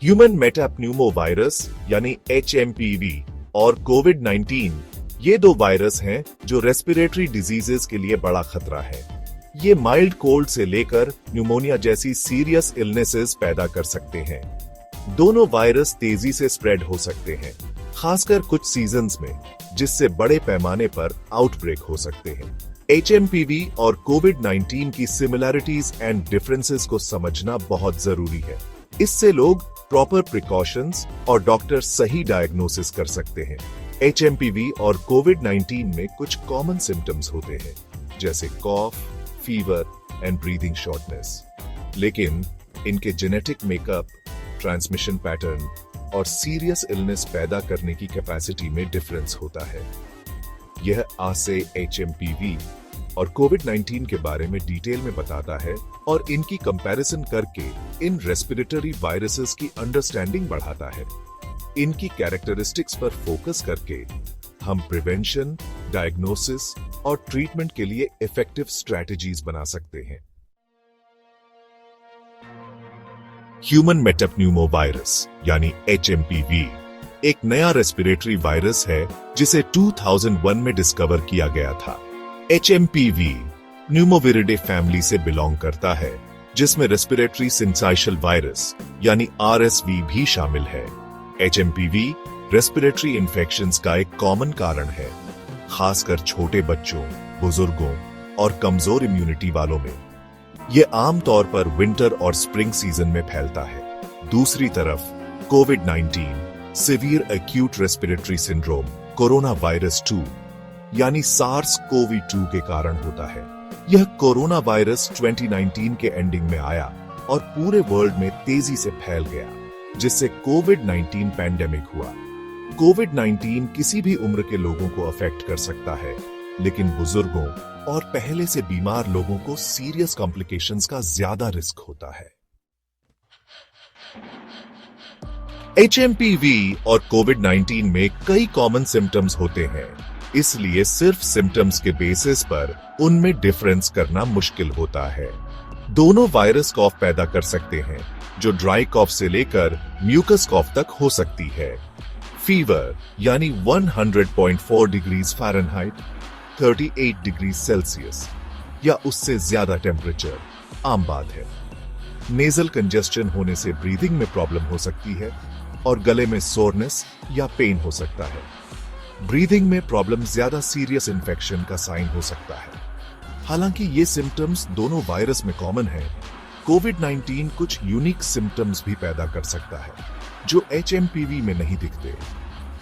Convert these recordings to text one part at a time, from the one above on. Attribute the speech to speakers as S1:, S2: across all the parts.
S1: Human मेटाप्न्यूमोवायरस यानी HMPV और कोविड-19 ये दो वायरस हैं जो रेस्पिरेटरी डिजीजेस के लिए बड़ा खतरा है। ये माइल्ड कोल्ड से लेकर न्यूमोनिया जैसी सीरियस इलनेसेस पैदा कर सकते हैं। दोनों वायरस तेजी से स्प्रेड हो सकते हैं, खासकर कुछ सीजन्स में, जिससे बड़े पैमाने पर आउटब्रेक हो सकते हैं। HMPV और कोविड-19 की सिमिलैरिटीज एंड डिफरेंसेस को समझना बहुत जरूरी है। इससे लोग प्रॉपर प्रिकॉशंस और डॉक्टर सही डायग्नोसिस कर सकते हैं। HMPV और कोविड-19 में कुछ कॉमन सिम्टम्स होते हैं, जैसे कॉफ, फीवर एंड ब्रीदिंग शॉर्टनेस। लेकिन इनके जेनेटिक मेकअप, ट्रांसमिशन पैटर्न और सीरियस इलनेस पैदा करने की कैपेसिटी में डिफरेंस होता है। यह आज से HMPV और कोविड-19 के बारे में डिटेल में बताता है और इनकी कंपैरिजन करके इन रेस्पिरेटरी वायरसेस की अंडरस्टैंडिंग बढ़ाता है। इनकी कैरेक्टरिस्टिक्स पर फोकस करके हम प्रिवेंशन, डायग्नोसिस और ट्रीटमेंट के लिए इफेक्टिव स्ट्रैटेजीज बना सकते हैं। ह्यूमन मेटाप्न्यूमोवायरस यानी HMPV एक नया रेस्पिरेटरी वायरस है जिसे 2001 में डिस्कवर किया गया था। HMPV न्यूमोविरिडे फैमिली से बिलोंग करता है, जिसमें रेस्पिरेटरी सिंसाइशल वायरस यानी RSV भी शामिल है। HMPV रेस्पिरेटरी इन्फेक्शंस का एक कॉमन कारण है, खासकर छोटे बच्चों, बुजुर्गों और कमजोर इम्यूनिटी वालों में। यह आमतौर पर विंटर और स्प्रिंग सीजन में फैलता है। दूसरी तरफ कोविड-19 severe acute respiratory syndrome corona virus 2 यानी SARS-CoV-2 के कारण होता है। यह कोरोना वायरस 2019 के एंडिंग में आया और पूरे वर्ल्ड में तेजी से फैल गया, जिससे कोविड-19 पैंडेमिक हुआ। कोविड-19 किसी भी उम्र के लोगों को अफेक्ट कर सकता है, लेकिन बुजुर्गों और पहले से बीमार लोगों को सीरियस कॉम्प्लिकेशंस का ज्यादा रिस्क होता है। HMPV और कोविड-19 में कई कॉमन सिम्टम्स होते हैं, इसलिए सिर्फ सिम्टम्स के बेसिस पर उनमें डिफरेंस करना मुश्किल होता है। दोनों वायरस कॉफ पैदा कर सकते हैं, जो ड्राई कॉफ से लेकर म्यूकस कॉफ तक हो सकती है। फीवर यानी 100.4 डिग्रीज फ़ारेनहाइट 38 डिग्री सेल्सियस या उससे ज्यादा टेम्परेचर आम बात है। नेजल कंजेस्शन होने से ब्रीदिंग में प्रॉब्लम हो सकती है और गले में सोरनेस या पेन हो सकता है। ब्रीदिंग में प्रॉब्लम ज्यादा सीरियस इन्फेक्शन का साइन हो सकता है। हालांकि ये सिम्टम्स दोनों वायरस में कॉमन है, कोविड-19 कुछ यूनिक सिम्टम्स भी पैदा कर सकता है, जो HMPV में नहीं दिखते।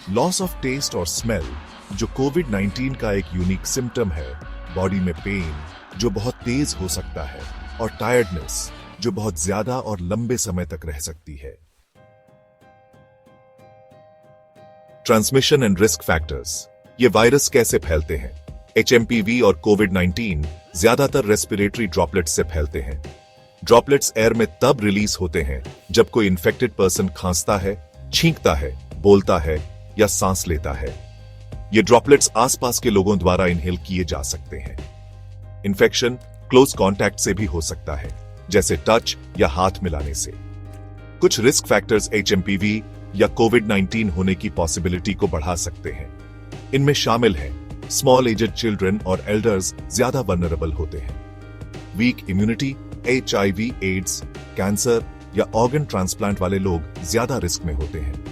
S1: लॉस ऑफ टेस्ट और स्मेल, जो कोविड-19 का एक यूनिक सिम्टम है, बॉडी में पेन, जो बहुत तेज हो सकता है, और टायर्डनेस, जो बहुत ज्यादा और लंबे समय तक रह सकती है। Transmission and risk factors. ये वायरस कैसे फैलते हैं? HMPV और कोविड-19 ज्यादातर रेस्पिरेटरी ड्रॉपलेट्स से फैलते हैं। ड्रॉपलेट्स एयर में तब रिलीज होते हैं जब कोई इन्फेक्टेड पर्सन खांसता है, छींकता है, बोलता है या सांस लेता है। ये ड्रॉपलेट्स आसपास के लोगों द्वारा इनहेल किए जा सकते हैं। इन्फेक्शन क्लोज कांटेक्ट से भी हो सकता है, जैसे टच या हाथ मिलाने से। कुछ रिस्क फैक्टर्स HMPV या कोविड-19 होने की पॉसिबिलिटी को बढ़ा सकते हैं। इनमें शामिल हैं स्मॉल एजेड चिल्ड्रन और एल्डर्स ज्यादा वल्नरेबल होते हैं। Weak immunity, HIV, AIDS, cancer या ऑर्गन ट्रांसप्लांट वाले लोग ज्यादा रिस्क में होते हैं।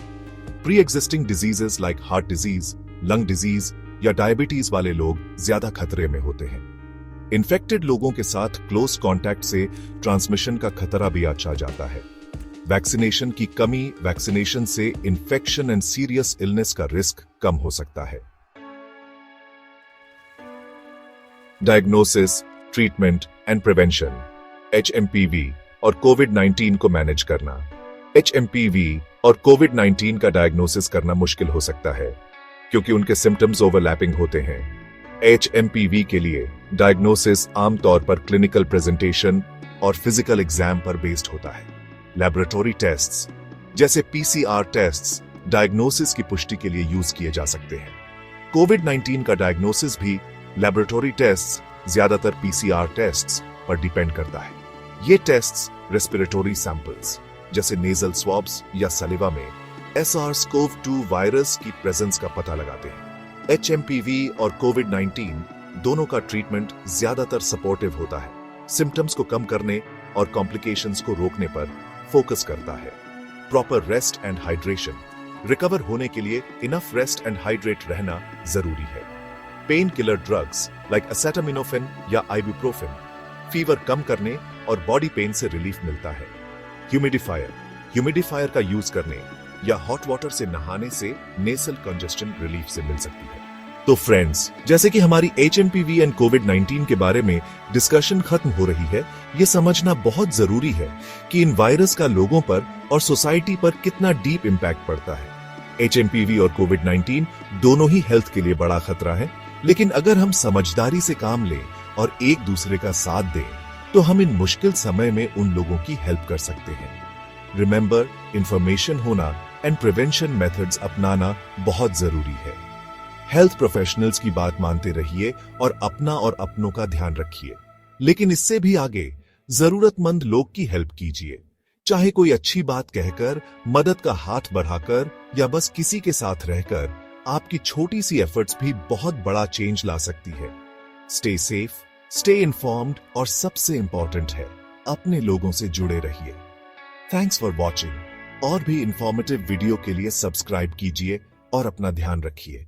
S1: Pre existing diseases like heart disease, lung disease या डायबिटीज वाले लोग ज्यादा खतरे में होते हैं। इन्फेक्टेड लोगों के साथ क्लोज कांटेक्ट से ट्रांसमिशन का खतरा भी अच्छा जाता है। वैक्सीनेशन की कमी, वैक्सीनेशन से इन्फेक्शन एंड सीरियस इलनेस का रिस्क कम हो सकता है। Diagnosis, treatment and prevention. HMPV और कोविड-19 को मैनेज करना। HMPV और कोविड-19 का डायग्नोसिस करना मुश्किल हो सकता है, क्योंकि उनके सिम्टम्स ओवरलैपिंग होते हैं। HMPV के लिए डायग्नोसिस आमतौर पर क्लिनिकल प्रेजेंटेशन और फिजिकल एग्जाम पर बेस्ड होता है। लैबोरेटरी टेस्ट्स जैसे PCR टेस्ट्स डायग्नोसिस की पुष्टि के लिए यूज किए जा सकते हैं। कोविड-19 का डायग्नोसिस भी लैबोरेटरी टेस्ट्स, ज्यादातर PCR टेस्ट्स पर डिपेंड करता है। ये टेस्ट्स रेस्पिरेटरी सैंपल्स, जैसे नेजल स्वॉब्स या सलिवा में SARS-CoV-2 वायरस की प्रेजेंस का पता लगाते हैं। HMPV और कोविड-19 दोनों का ट्रीटमेंट ज्यादातर सपोर्टिव होता है, सिम्टम्स को कम करने और कॉम्प्लिकेशंस को रोकने पर फोकस करता है। Proper rest and hydration, recover होने के लिए इनफ रेस्ट एंड हाइड्रेट रहना जरूरी है। पेन किलर ड्रग्स लाइक एसेटामिनोफेन या आइबुप्रोफेन फीवर कम करने और बॉडी पेन से रिलीफ मिलता है। ह्यूमिडिफायर का यूज करने या हॉट वाटर से नहाने से नेसल कंजेस्शन रिलीफ से मिल सकती है। तो फ्रेंड्स, जैसे कि हमारी HMPV एंड कोविड-19 के बारे में डिस्कशन खत्म हो रही है, ये समझना बहुत जरूरी है कि इन वायरस का लोगों पर और सोसाइटी पर कितना डीप इम्पैक्ट पड़ता है। HMPV और कोविड-19 दोनों ही हेल्थ के लिए बड़ा खतरा है, लेकिन अगर हम समझदारी से काम लें और एक दूसरे का साथ दें, तो हम इन मुश्किल समय में उन लोगों की हेल्प कर सकते हैं। रिमेंबर, इंफॉर्मेशन होना एंड प्रिवेंशन मेथड्स अपनाना बहुत जरूरी है। हेल्थ प्रोफेशनल्स की बात मानते रहिए और अपना और अपनों का ध्यान रखिए, लेकिन इससे भी आगे जरूरतमंद लोग की हेल्प कीजिए, चाहे कोई अच्छी बात कहकर, मदद का हाथ बढ़ाकर या बस किसी के साथ रहकर। आपकी छोटी सी एफर्ट्स भी बहुत बड़ा चेंज ला सकती है। स्टे सेफ, स्टे इन्फॉर्म्ड और सबसे इंपॉर्टेंट है, अपने लोगों से जुड़े रहिए। Thanks for watching. और भी इंफॉर्मेटिव वीडियो के लिए सब्सक्राइब कीजिए और अपना ध्यान रखिए।